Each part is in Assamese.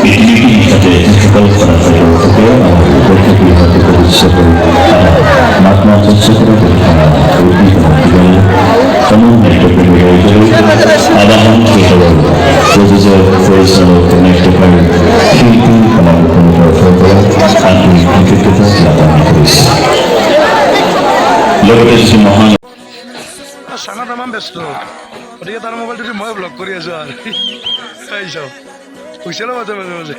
ইতিমধ্যে হিসাবে সকল করাচারী থেকে উপস্থিতি হতে প্রতিষ্ঠা করে মাত্র চেষ্টা করে সময় নষ্ট করে হয়েছিল আবাহন কেবল প্রযোজক পরিচালক নাট্যকার শিল্পী কলাকুমুর আন্তরিক কৃতজ্ঞতা জ্ঞাপন করেছে লগতে শ্রী মহান চানা তামাম ব্যস্ত গতিকে তাৰ মোবাইলটো মই ব্লগ কৰি আছো আৰু চাওক পইচালো মাজে মাজে মাজে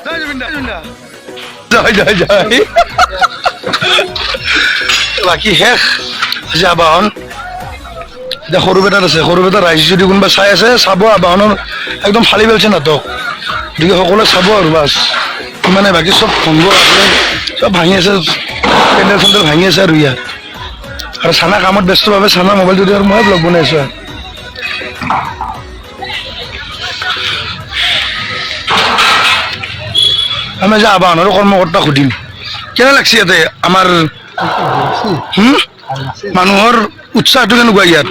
যাই জুবিন্দা জয় জয় জয় বাকী শেষ আজি আবাহন এতিয়া সৰু বেটাত আছে সৰু বেটা ৰাইজ যদি কোনোবা চাই আছে চাব আবাহনৰ একদম ফালি পেলাইছে নাটক গতিকে সকলোৱে চাব আৰু বাছ ইমানে বাকী চব ভংগ আছে চব ভাঙি আছে পেণ্ডেল চেণ্ডেল ভাঙি আছে আৰু ইয়াত আৰু চানা কামত ব্যস্ত ভাৱে চানা মোবাইলটো দি আৰু মই ব্লগ বনাই আছো আমি যে আবাহনৰ কৰ্মকৰ্তা সুধিম কেনে লাগছে ইয়াতে আমাৰ মানুহৰ উৎসাহটো কেনেকুৱা ইয়াত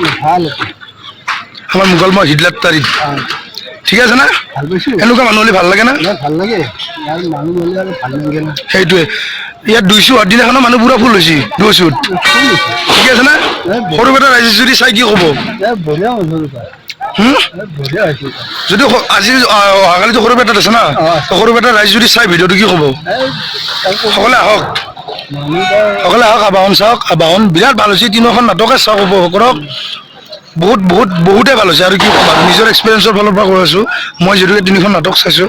আমাৰ মোগলময় হিদলাত তাৰিখ ঠিক আছে না এনেকুৱা মানুহ হ'লে ভাল লাগে না সেইটোৱে ইয়াত 200 হোৱাৰ দিনাখনো মানুহ পুৰা ফুল হৈছে 200 ঠিক আছে না সৰু বেটা ৰাইজে যদি চাই কি ক'ব যদি আজি অহাকালিতো সৰু বেটাত আছে না সৰু বেটা ৰাইজ যদি চাই ভিডিঅ'টো কি ক'ব সকলোৱে আহক আবাহন চাওক আবাহন বিৰাট ভাল হৈছে তিনিখন নাটকে চাওক উপভোগ কৰক বহুতে ভাল হৈছে আৰু কি ক'ম আৰু নিজৰ এক্সপিৰিয়েঞ্চৰ ফালৰ পৰা কৈ আছোঁ মই যিহেতুকে তিনিখন নাটক চাইছোঁ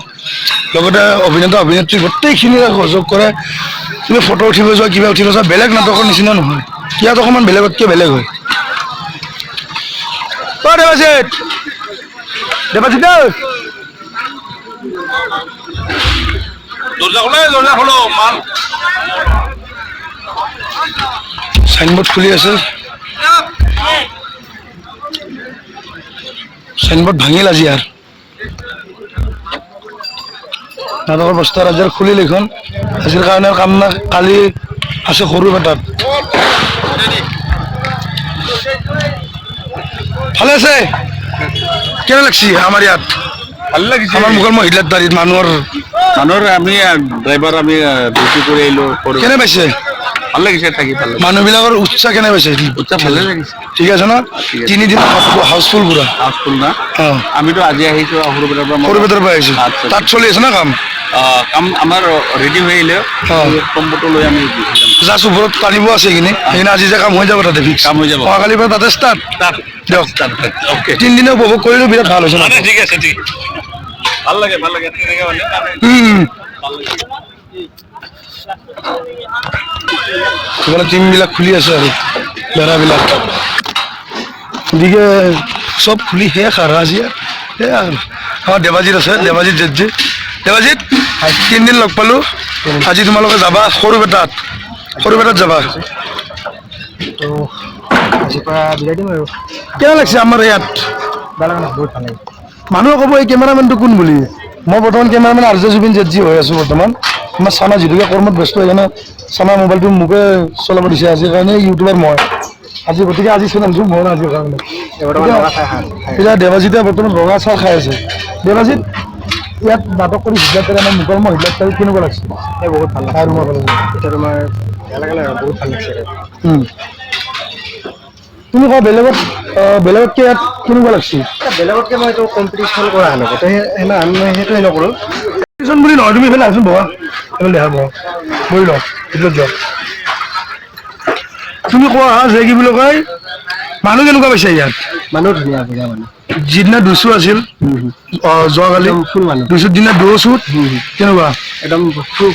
লগতে অভিনেতা অভিনেত্ৰী গোটেইখিনিৰে সহযোগ কৰে তুমি ফটো উঠিব যোৱা কিবা উঠিব যোৱা বেলেগ নাটকৰ নিচিনা নহয় ইয়াত অকণমান বেলেগতকৈ বেলেগ হয় সাইনবোৰ্ড খুলি আছে সাইনবোৰ্ড ভাঙিল আজি আৰ নাটকৰ বস্তা ৰাজ্যৰ খুলিল এখন আজিৰ কাৰণে কাম না কালি আছে সৰু বেটাত ভালে আছে কেনে লাগছি আমাৰ ইয়াত ভাল লাগিছে আমাৰ মোগলময় হিদলাত তাৰিখ মানুহৰ আমি ড্ৰাইভাৰ আমি ডিউটি কৰি আহিলোঁ কেনে পাইছে ভাল লাগিছে থাকি ভাল লাগিছে মানুহবিলাকৰ উৎসাহ কেনে পাইছে উৎসাহ ভালে লাগিছে ঠিক আছে না তিনিদিন হাউচফুল পুৰা হাউচফুল না আমিতো আজি আহিছোঁ সৰু বেটাৰ পৰা আহিছোঁ তাত চলি আছে না কাম কাম আমাৰ ৰেডি হৈ আহিলে কম্পিউটাৰ লৈ আমি জাষ্ট ওপৰত টানিব আছে এইখিনি সেইখিনি আজি যে কাম হৈ যাব তাতে ফিক্স কাম হৈ যাব অহাকালিৰ পৰা তাতে ষ্টাৰ্ট দিয়ক অ'কে তিনিদিনে উপভোগ কৰিলোঁ বিৰাট ভাল হৈছে ঠিক আছে ঠিক ভাল লাগে তেনেকৈ মানে সেইফালে টিমবিলাক খুলি আছে আৰু বেৰাবিলাক গতিকে চব খুলি শেষ আৰু আজি সেয়া আৰু আমাৰ দেৱাজিত আছে দেৱাজিত জেঠজি দেৱাজিত তিনিদিন লগ পালোঁ আজি তোমালোকে যাবা সৰু বেটাত যাবা তো আজিৰ পৰা বিদায় দিম আৰু কেনে লাগছে আমাৰ ইয়াত বহুত ভাল লাগে মানুহে ক'ব এই কেমেৰামেনটো কোন বুলি মই বৰ্তমান কেমেৰামেন আৰ্য জুবিন জেঠজি হৈ আছোঁ বৰ্তমান আমাৰ চানা যিটোকে কৰ্মত ব্যস্ত সেইকাৰণে চানা মোবাইলটো মোকে চলাব দিছে আজিৰ কাৰণে ইউটিউবাৰ মই আজি গতিকে আজি চেনেলটো মোৰ আজিৰ কাৰণে এতিয়া দেৱাজিতে বৰ্তমান ৰঙা চাহ খাই আছে দেৱাজিত ইয়াত নাটক কৰি হিদলাত আমাৰ মোগলময় হিদলাত তাৰিখ কেনেকুৱা লাগছে বহুত ভাল লাগে মোৰ ভাল লাগিছে এতিয়া তোমাৰ বেয়া লাগিলে আৰু বহুত ভাল লাগিছে তুমি কোৱা বেলেগতকৈ ইয়াত কেনেকুৱা লাগছে বেলেগতকৈ মই এইটো কম্পিটিশ্যন কৰা হেনো গোটেই আমি সেইটোৱে নকৰোঁ কম্পিটিশ্যন বুলি নহয় তুমি এইফালে আছোন বহা এইফালে দেখা বহা বহি লওঁ ভিতৰত যোৱা তুমি কোৱা যে কি বুলি কয় মানুহ কেনেকুৱা পাইছে ইয়াত মানুহ ধুনীয়া ধুনীয়া মানুহ যিদিনা 200 আছিল যোৱাকালি ফুল মানুহ 200 দিনা 200 কেনেকুৱা একদম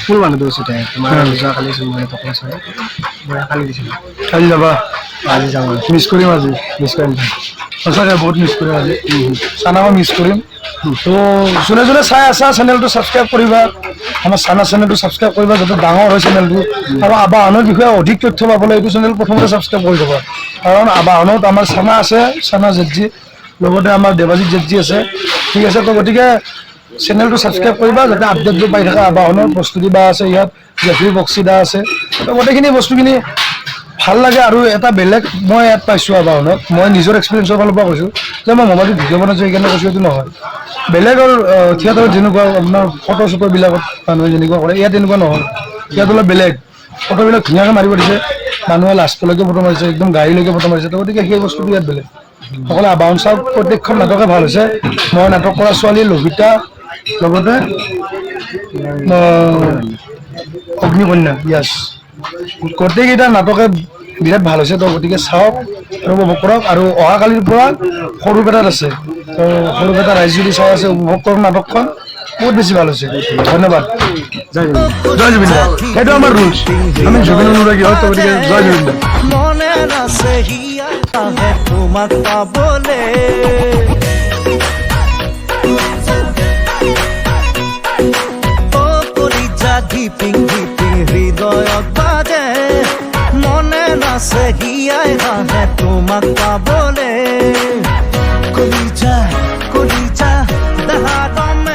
ফুল মানুহ 200 তোমাৰ যোৱাকালি মই টকা চাই কালি দিছিলোঁ কালি যাবা আজি যাম মিছ কৰিম আজি মিছ কৰিম সঁচাকৈ বহুত মিছ কৰিম আজি চানাও মিছ কৰিম তো যোনে যোনে চাই আছা চেনেলটো ছাবস্ক্ৰাইব কৰিবা আমাৰ চানা চেনেলটো ছাবস্ক্ৰাইব কৰিবা যাতে ডাঙৰ হয় চেনেলটো আৰু আবাহনৰ বিষয়ে অধিক তথ্য পাবলৈ এইটো চেনেল প্ৰথমতে ছাবস্ক্ৰাইব কৰি থবা কাৰণ আবাহনত আমাৰ চানা আছে চানা জেঠজি লগতে আমাৰ দেৱাজিত জেঠজি আছে ঠিক আছে তো গতিকে চেনেলটো ছাবস্ক্ৰাইব কৰিবা যাতে আপডেটবোৰ পাই থকা আবাহনৰ প্ৰস্তুতি বা আছে ইয়াত জেফ্ৰি বক্সিদা আছে তো গোটেইখিনি বস্তুখিনি ভাল লাগে আৰু এটা বেলেগ মই ইয়াত পাইছোঁ আবাহনত মই নিজৰ এক্সপিৰিয়েঞ্চৰ ফালৰ পৰা কৈছোঁ যে মই মোবাইলটো ভিডিঅ' বনাইছোঁ সেইকাৰণে কৈছোঁ এইটো নহয় বেলেগৰ থিয়েটাৰত যেনেকুৱা আপোনাৰ ফটো চটোবিলাকত মানুহে যেনেকুৱা কৰে ইয়াত তেনেকুৱা নহয় ইয়াত অলপ বেলেগ ফটোবিলাক ধুনীয়াকৈ মাৰিব দিছে মানুহে লাষ্টলৈকে ফটো মাৰিছে একদম গাড়ীলৈকে ফটো মাৰিছে তো গতিকে সেই বস্তুটো ইয়াত বেলেগ সকলোৱে বাউঞ্চাৰ প্ৰত্যেকখন নাটকে ভাল হৈছে মই নাটক কৰা ছোৱালী লভিতা লগতে অগ্নিকন্যা ইয়াছ গোটেইকেইটা নাটকে বিৰাট ভাল হৈছে তো গতিকে চাওক আৰু উপভোগ কৰক আৰু অহাকালিৰ পৰা সৰুপেটাত আছে তো সৰুপেটা ৰাইজ যদি চাই আছে উপভোগ কৰক নাটকখন বহুত বেছি ভাল হৈছে ধন্যবাদ জয় জুবিন দা সেইটো আমাৰ ৰুলছ আমি জুবিন অনুৰাগী হয় তো গতিকে জয় জুবিন দা মনে আছে হিয়া তোমাক পাবলে ও কলিজা ধিপিং ধিপিং হৃদয়ত বাজে মনে আছে হিয়াই হাহে তোমাক পাবলে কলিজা কলিজা দেহা দমে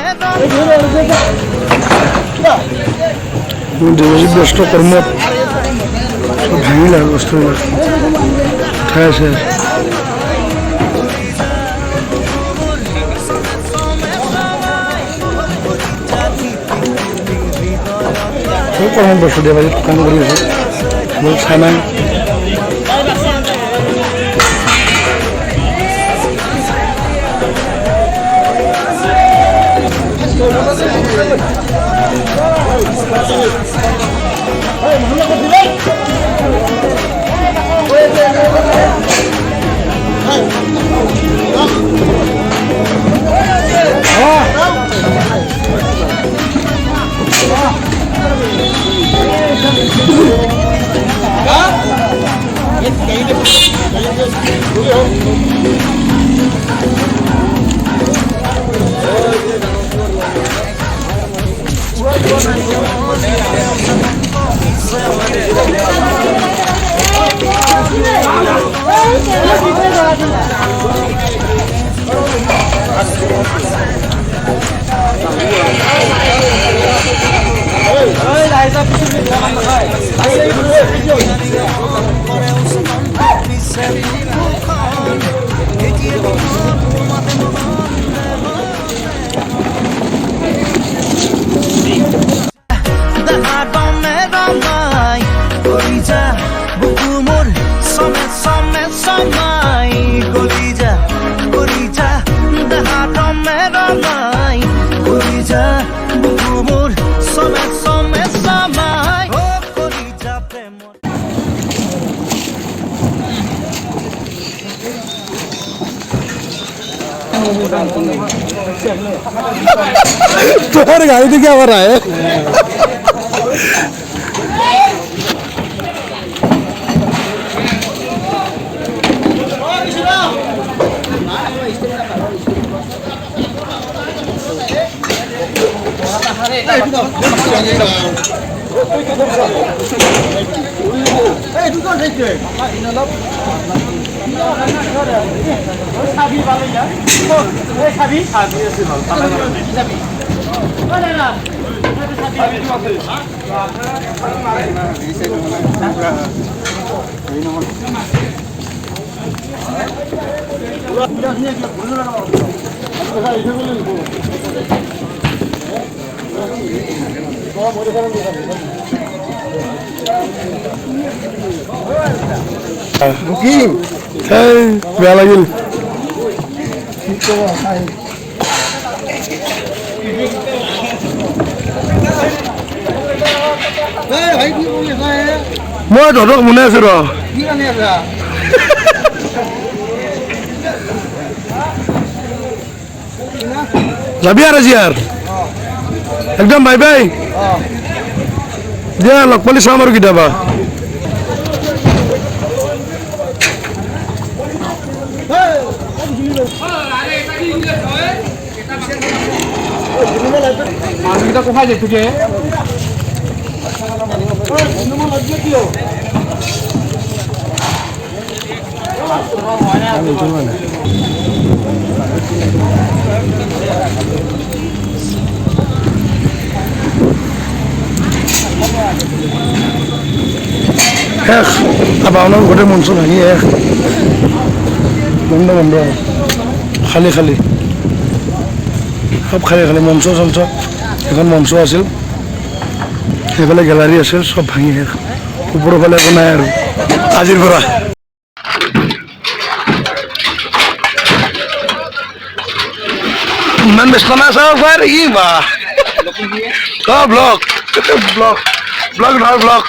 দেৱজিৎ ব্যস্ত কৰ্মত চব ভাঙিল আৰু বস্তুবিলাক খাই আছে চব কৰ্মত বস্তু দেৱজিৎ কাম কৰি আছে বহুত চাই নাই तुम्हारे गाड़ी में क्या हो रहा है বুকিং বেয়া লাগিল মই তহঁতক মনে আছো ৰ যাবি আৰু আজি আৰু একদম বাই বাই দিয়া লগ পালি চাম আৰু কেতিয়াবা মানুহকেইটা কোথায় যায় তোকে শেষ আপোনাৰ গোটেই মঞ্চ ভাঙি শেষ বন্ধ বন্ধ খালী খালী সব খালী খালী মঞ্চ চঞ্চ এখন মঞ্চ আছিল সেইফালে গেলাৰী আছিল চব ভাঙি শেষ ওপৰৰ ফালে একো নাই আৰু আজিৰ পৰা ইমান ব্যস্ত নাই চাব পাৰে কি বা ব্লগ ব্লগ ব্লগ নহয় ব্লগ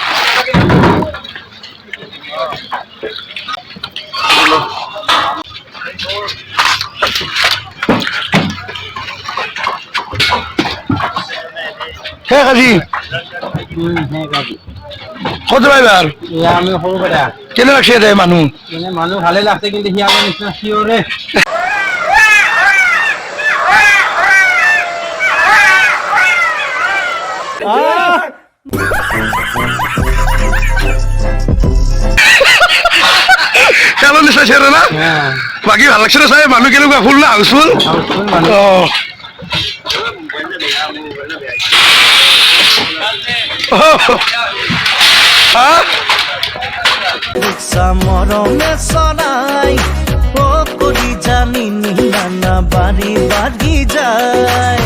হে কাজি কত যাবাইবাৰ আমি সৰু কথা কেনে লাগছে দে মানুহ মানুহ ভালে লাগছে কিন্তু সি আগৰ নিচিনা চিঞৰে খেলৰ নিচিনা চিঞৰে না বাকী ভাল লাগছে চাই মানুহ কেনেকুৱা ফুল না হাউচফুল মৰমে চলাই কৰি জানি নানা বাঢ়ি বাঢ়ি যায়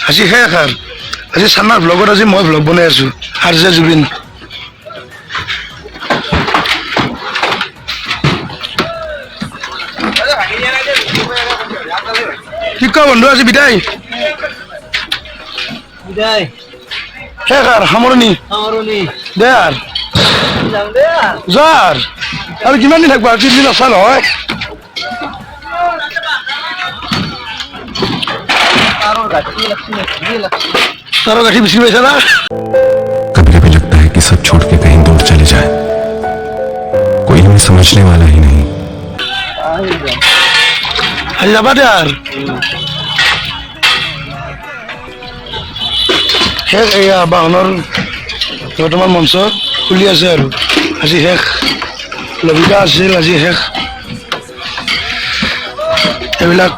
আজি শেষ আৰু আজি চানাৰ ব্লগত আজি মই ব্লগ বনাই আছো আৰু যে জুবিন কি কোৱা বন্ধু আজি বিদায় শেষ আৰু সামৰণি দে আৰু যাৰ আৰু কিমান দিন থাকিব আৰু 3 দিন আছা নহয় तारो गाठी बिछी बैठा ना कभी कभी लगता है कि सब छोड़ के कहीं दूर चले जाए कोई हमें समझने वाला ही नहीं हैदराबाद यार শেষ এয়া বাহনৰ বৰ্তমান মঞ্চ খুলি আছে আৰু আজি শেষ লবিকা আছিল আজি শেষ এইবিলাক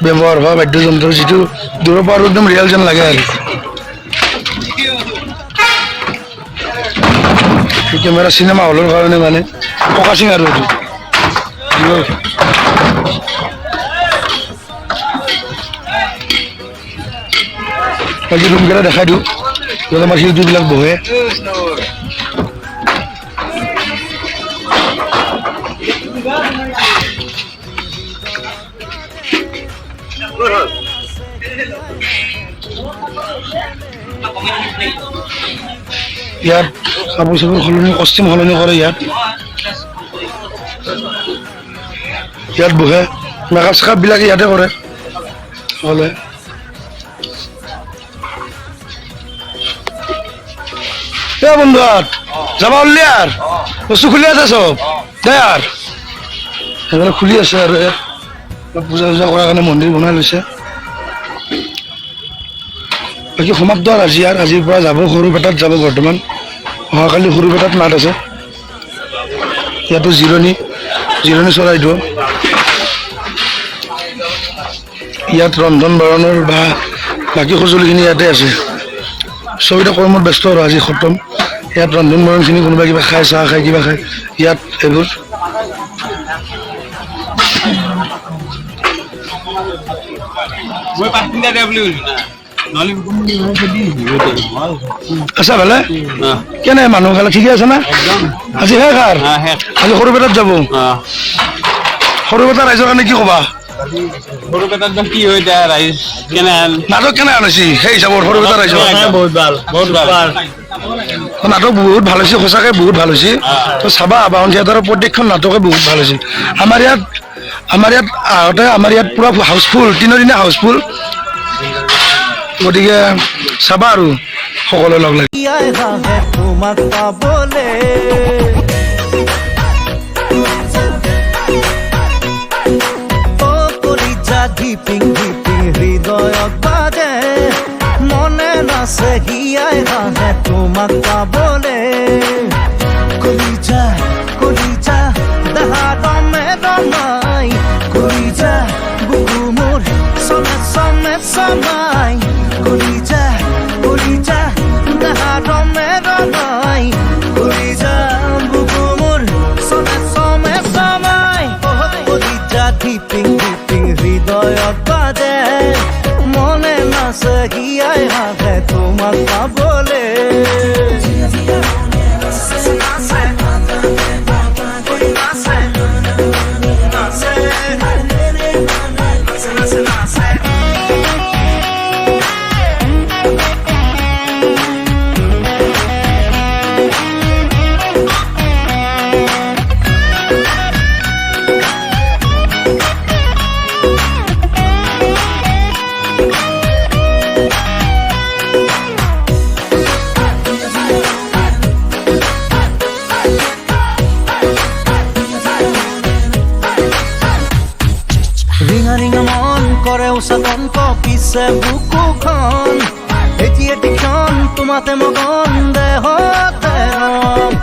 ব্যৱহাৰ হোৱা বাদ্যযন্ত্ৰ যিটো দূৰৰ পৰা একদম ৰিয়েল যেন লাগে আৰু কেমেৰা চিনেমা হলৰ কাৰণে মানে ফকাচিং আৰু বাকী ৰুমকেইটা দেখাই দিওঁ য'ত আমাৰ শিল্পীবিলাক বহে ইয়াত কাপোৰ চাপোৰ সলনি কষ্টিম সলনি কৰে ইয়াত বহে মেকআপ চেকআপ বিলাক ইয়াতে কৰে সকলোৱে বন্ধুহঁত যাবা ওলি আৰু বস্তু খুলি আছে চব দে আৰু সেইফালে খুলি আছে আৰু ইয়াত পূজা চূজা কৰাৰ কাৰণে মন্দিৰ বনাই লৈছে বাকী সমাপ্ত আৰু আজি আৰু আজিৰ পৰা যাব সৰুপেটাত যাব বৰ্তমান অহাকালি সৰুপেটাত নাট আছে ইয়াতো জিৰণি চৰাইদেউ ইয়াত ৰন্ধন বৰণৰ বা বাকী সঁজুলিখিনি ইয়াতে আছে চবতে কৰ্মত ব্যস্ত আৰু আজি খতম ইয়াত ৰন্ধন বৰণখিনি কোনোবা কিবা খায় চাহ খায় কিবা খায় ইয়াত এইবোৰ আচ্ছা ভালে কেনে মানুহ খালে ঠিকে আছে না আজি শেষ আৰু আজি সৰুপেটাত যাব সৰুপেটা ৰাইজৰ কাৰণে কি ক'বা সৰুপেটাত কি হয় এতিয়া ৰাইজ কেনে নাটক কেনে আনিছি সেই হিচাপত সৰুপেটা ৰাইজৰ বহুত ভাল নাটক বহুত ভাল হৈছে সঁচাকৈ বহুত ভাল হৈছে তো চাবা বাহন থিয়েটাৰৰ প্ৰত্যেকখন নাটকে বহুত ভাল হৈছে আমাৰ ইয়াত আহোঁতে আমাৰ ইয়াত পুৰা হাউচফুল 3 দিনীয়া হাউচফুল গতিকে চাবা আৰু সকলোৱে লগ লাগি তোমাক পাবলে ধিপিং ধিপিং হৃদয়ত বাজে মনে নাচে হিয়াই হাঁহে তোমাক পাবলে কলিজা দেহা দমে দমাই কলিজা বুকু মোৰ চমে চমাই কলিজা দেহা দমে ৰমাই ঘূৰি যা বুকু মোৰ চমে চমে চমাই কলিজা ধিপিং ধিপিং হৃদয়ত বাজে মনে নাচে হিয়াই হাঁহে তোমাক পাবলে ৰিঙা ৰিঙা মন কৰে উচাতন কপিছে বুকুখন এটি এটি ক্ষণ তোমাতে মগন দেহতে ৰম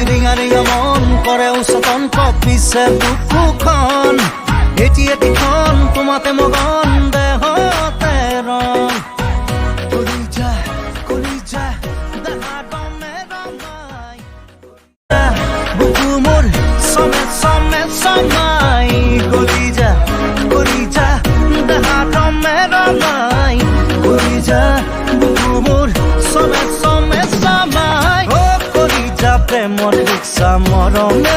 ৰিঙা ৰিঙা মন কৰে উচাতন কপিছে বুকুখন এটি এটি ক্ষণ তোমাতে মগন দেহতে ৰম বুকু মোৰ চমে চমে চমাই কলিজা দেহা ৰমে ৰমাই কলিজা বুকু মোৰ চমে চমে চমাই কলিজা প্ৰেমৰ ৰিক্সা মৰমে